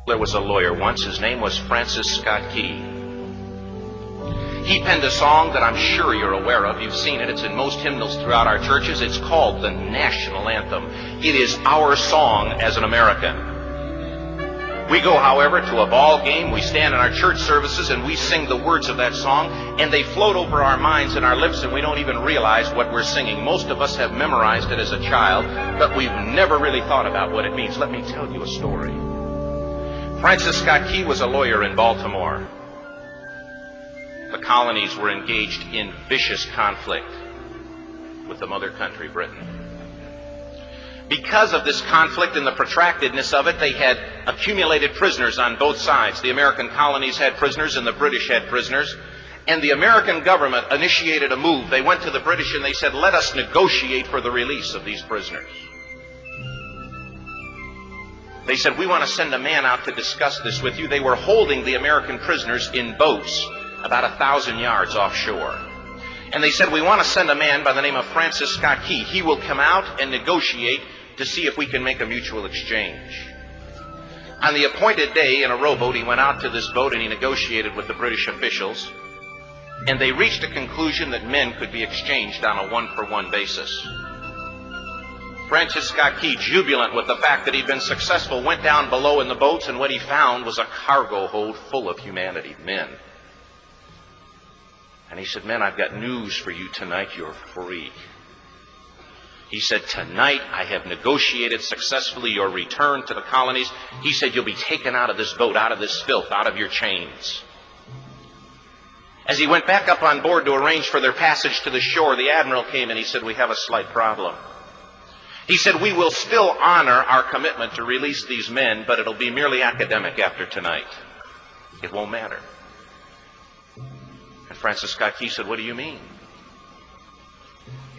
There was a lawyer once. His name was Francis Scott Key. He penned a song that I'm sure you're aware of. You've seen it. It's in most hymnals throughout our churches. It's called the national anthem. It is our song as an American. We go, however, to a ball game. We stand in our church services and we sing the words of that song, and they float over our minds and our lips, and we don't even realize what we're singing. Most of us have memorized it as a child, but we've never really thought about what it means. Let me tell you a story. Francis Scott Key was a lawyer in Baltimore. The colonies were engaged in vicious conflict with the mother country, Britain. Because of this conflict and the protractedness of it, they had accumulated prisoners on both sides. The American colonies had prisoners and the British had prisoners. And the American government initiated a move. They went to the British and they said, let us negotiate for the release of these prisoners. They said, we want to send a man out to discuss this with you. They were holding the American prisoners in boats about 1,000 yards offshore. And they said, we want to send a man by the name of Francis Scott Key. He will come out and negotiate to see if we can make a mutual exchange. On the appointed day, in a rowboat, he went out to this boat and he negotiated with the British officials. And they reached a conclusion that men could be exchanged on a one-for-one basis. Francis Scott Key, jubilant with the fact that he'd been successful, went down below in the boats, and what he found was a cargo hold full of humanity, men. And he said, men, I've got news for you tonight. You're free. He said, tonight I have negotiated successfully your return to the colonies. He said, you'll be taken out of this boat, out of this filth, out of your chains. As he went back up on board to arrange for their passage to the shore, the admiral came and he said, we have a slight problem. He said, we will still honor our commitment to release these men, but it'll be merely academic after tonight. It won't matter. And Francis Scott Key said, what do you mean?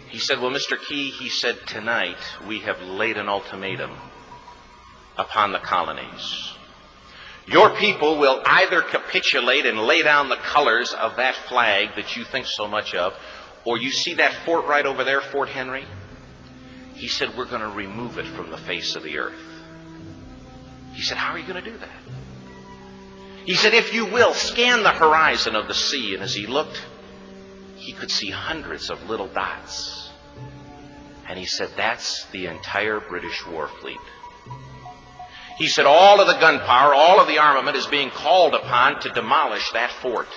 He said, well, Mr. Key, he said, tonight we have laid an ultimatum upon the colonies. Your people will either capitulate and lay down the colors of that flag that you think so much of, or you see that fort right over there, Fort Henry? He said, we're going to remove it from the face of the earth. He said, how are you going to do that? He said, if you will, scan the horizon of the sea. And as he looked, he could see hundreds of little dots. And he said, that's the entire British war fleet. He said, all of the gunpowder, all of the armament is being called upon to demolish that fort.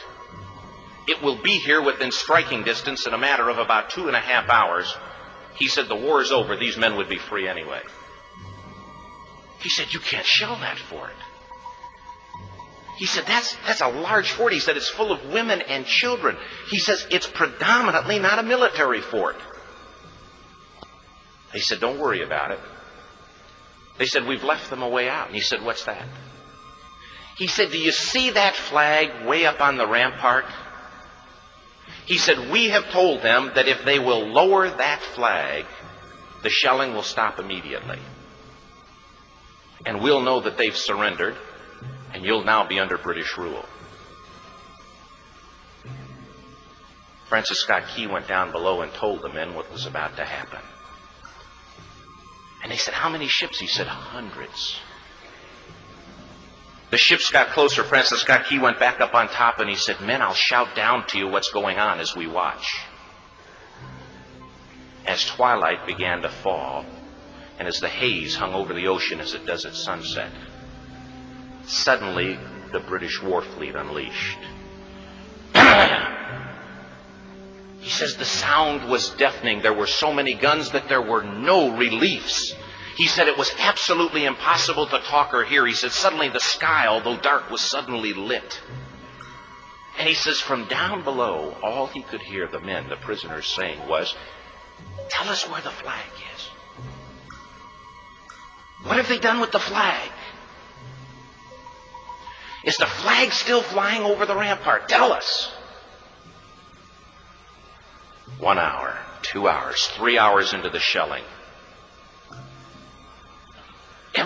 It will be here within striking distance in a matter of about 2.5 hours. He said, the war is over. These men would be free anyway. He said, you can't shell that fort. He said, that's a large fort. He said, it's full of women and children. He says, it's predominantly not a military fort. He said, don't worry about it. They said, we've left them a way out. And he said, what's that? He said, do you see that flag way up on the rampart? He said, we have told them that if they will lower that flag, the shelling will stop immediately. And we'll know that they've surrendered, and you'll now be under British rule. Francis Scott Key went down below and told the men what was about to happen. And they said, how many ships? He said, hundreds. The ships got closer. Francis Scott Key went back up on top and he said, men, I'll shout down to you what's going on as we watch. As twilight began to fall, and as the haze hung over the ocean as it does at sunset, suddenly the British war fleet unleashed. He says the sound was deafening. There were so many guns that there were no reliefs. He said it was absolutely impossible to talk or hear. He said suddenly the sky, although dark, was suddenly lit. And he says from down below, all he could hear the men, the prisoners, saying was, tell us where the flag is. What have they done with the flag? Is the flag still flying over the rampart? Tell us. 1 hour, 2 hours, 3 hours into the shelling,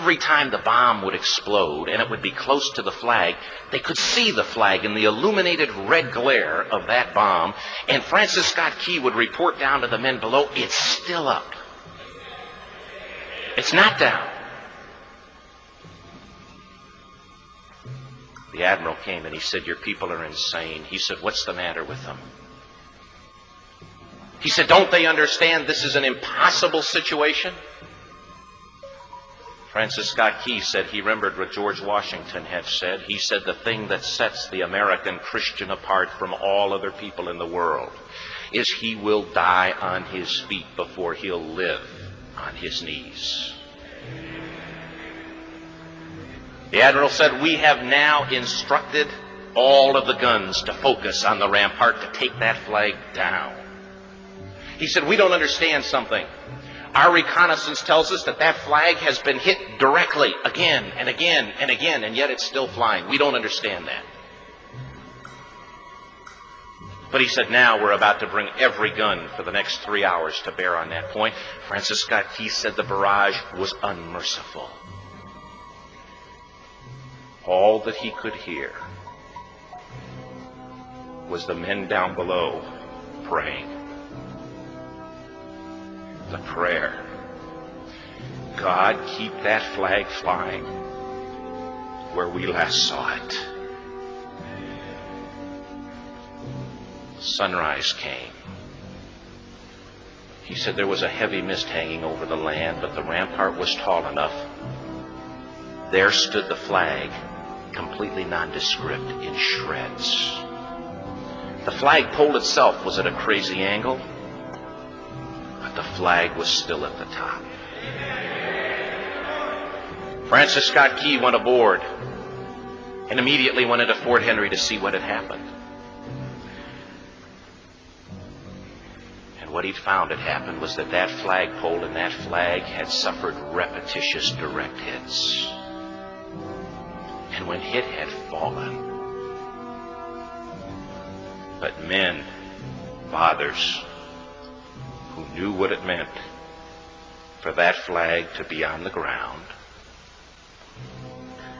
every time the bomb would explode and it would be close to the flag, they could see the flag in the illuminated red glare of that bomb. And Francis Scott Key would report down to the men below, it's still up. It's not down. The admiral came and he said, your people are insane. He said, what's the matter with them? He said, don't they understand this is an impossible situation? Francis Scott Key said he remembered what George Washington had said. He said the thing that sets the American Christian apart from all other people in the world is he will die on his feet before he'll live on his knees. The admiral said, we have now instructed all of the guns to focus on the rampart to take that flag down. He said, we don't understand something. Our reconnaissance tells us that that flag has been hit directly again and again and again, and yet it's still flying. We don't understand that. But he said, now we're about to bring every gun for the next 3 hours to bear on that point. Francis Scott Key said the barrage was unmerciful. All that he could hear was the men down below praying. The prayer, God, keep that flag flying where we last saw it. Sunrise came. He said there was a heavy mist hanging over the land, but the rampart was tall enough. There stood the flag, completely nondescript, in shreds. The flagpole itself was at a crazy angle, but the flag was still at the top. Francis Scott Key went aboard and immediately went into Fort Henry to see what had happened. And what he'd found had happened was that that flagpole and that flag had suffered repetitious direct hits. And when it had fallen, but men, fathers, who knew what it meant for that flag to be on the ground,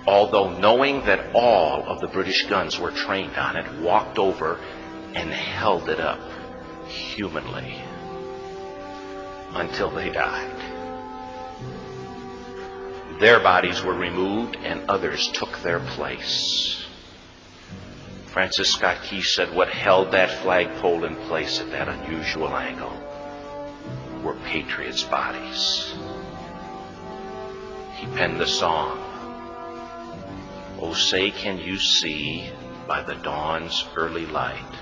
although knowing that all of the British guns were trained on it, walked over and held it up humanly until they died. Their bodies were removed and others took their place. Francis Scott Key said what held that flagpole in place at that unusual angle were patriots' bodies. He penned the song, "Oh, say can you see by the dawn's early light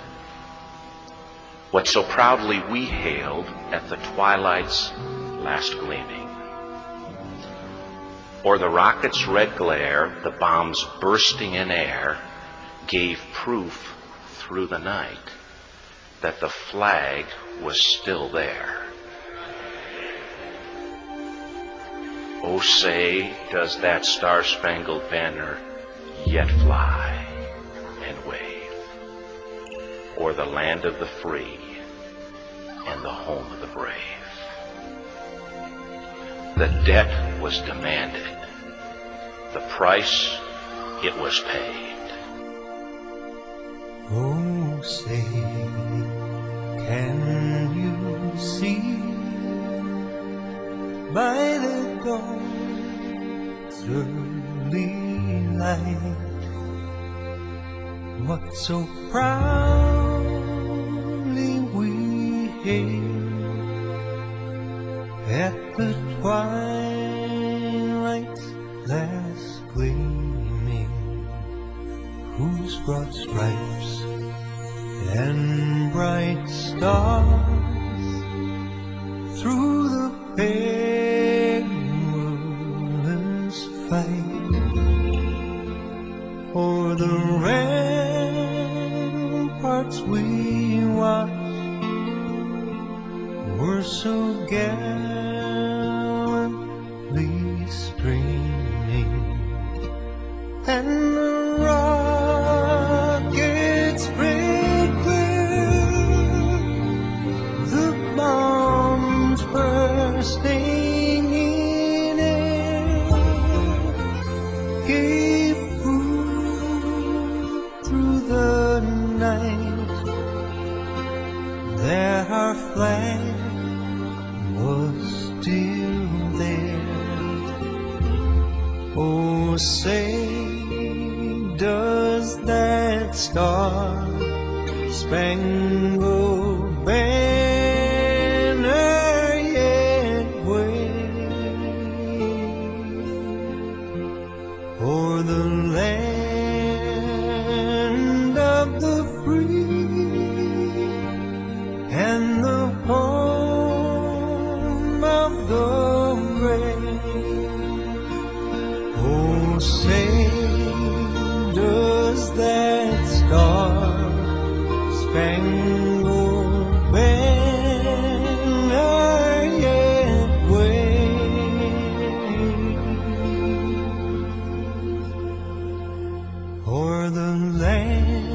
what so proudly we hailed at the twilight's last gleaming? Or the rocket's red glare, the bombs bursting in air, gave proof through the night that the flag was still there. Oh, say, does that star-spangled banner yet fly and wave o'er the land of the free and the home of the brave?" The debt was demanded. The price, it was paid. Oh, say, can you see by the dawn's early light what so proudly we hailed at the twilight's last gleaming, whose broad stripes and bright stars through the perilous fight o'er the ramparts we watched were so gallantly streaming, and the rockets red glare, the bombs bursting in air, night that our flag was still there. Oh, say, does that star-spangled banner yet wave o'er the land of the free and the home of the brave? Oh, say, does that star-spangled banner yet wave o'er the land